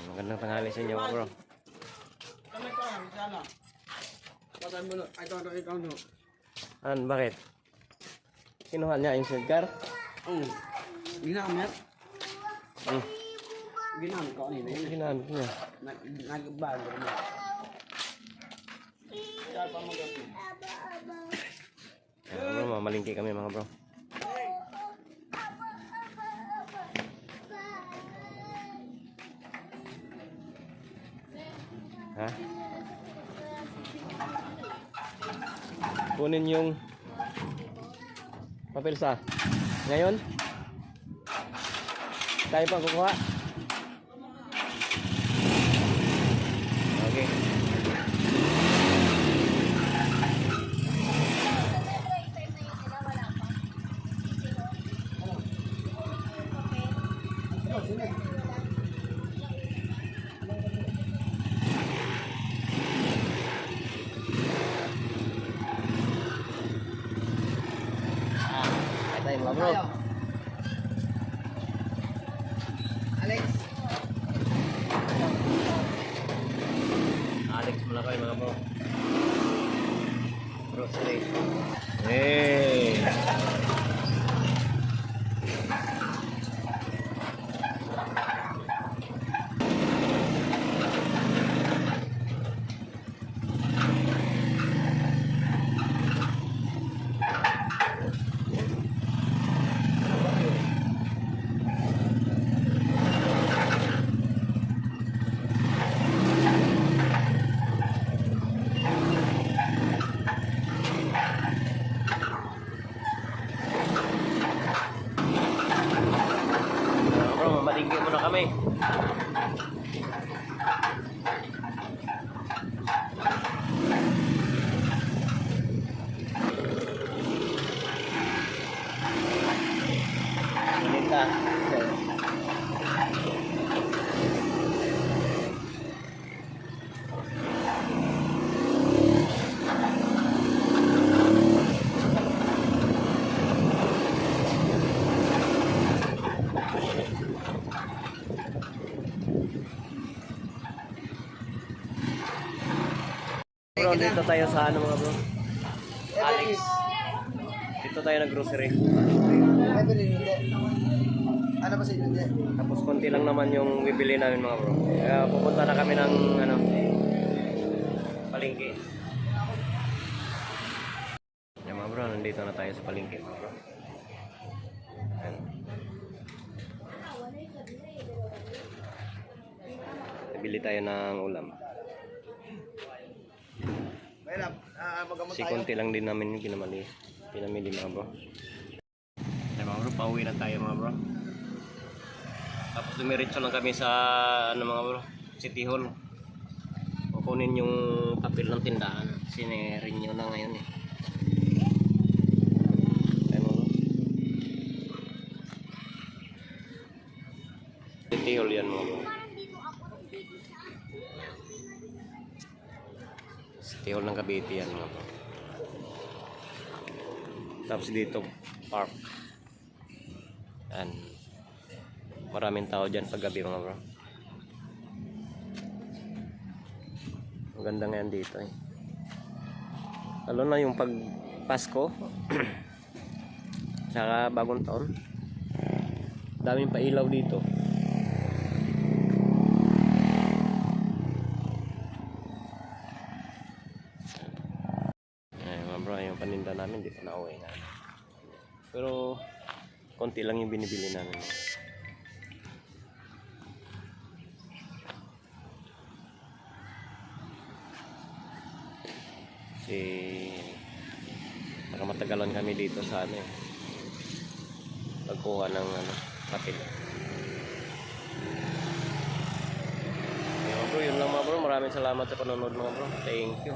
Magandang tanghali sa inyo mga bro. Kami ko lang, sana. Patan mo na, ito. An, bakit? Kinuha niya yung sidecar? Ginamit. Hmm. Ginamit ko kanina yun. Ginamit niya. Nagbago mo. Kaya pa mag-asin. Mga bro, mamalingki kami mga bro. Ha? Kunin yung papel sa ngayon? Tayo pa kukuha? Okay. Tayo mga bro. Alex. Alex muna kayo mga bro. Grocery. Hey! Bro, mamalingki muna kami. Minta. Bro, dito tayo sa ano mga bro? Alex. Dito tayo nag-grocery. Hindi. Ano ba sa inyo? Hindi. Tapos konti lang naman yung bibili namin mga bro. Kaya pupunta na kami ng ano, palengke. Yan mga bro, nandito na tayo sa palengke mga bro. Ayan. Bili tayo ng ulam. Mahirap, magamot Kasi tayo. konti lang din namin yung pinamili mga bro. Ay mga bro, pauwi na tayo mga bro. Tapos dumiretso lang kami sa ano mga bro, City Hall. Kukunin yung papel ng tindahan. Sinerenew na ngayon eh. Ayan mga bro. City Hall yan mga bro. City Hall ng Cavite yan mga bro. Tapos dito park. Yan. Maraming tao dyan pag gabi mga bro. Maganda nga yan dito eh. Lalo na yung pag Pasko tsaka bagong taon. Daming pailaw dito. Ay mga bro, yung paninda namin dito na uwi na. Pero konti lang yung binibili namin. Kasi nakamatagalan kami dito sa ano eh, pagkuha ng ano, papel. Okay, bro, yun lang mga bro. Maraming salamat sa panonood mga bro. Thank you.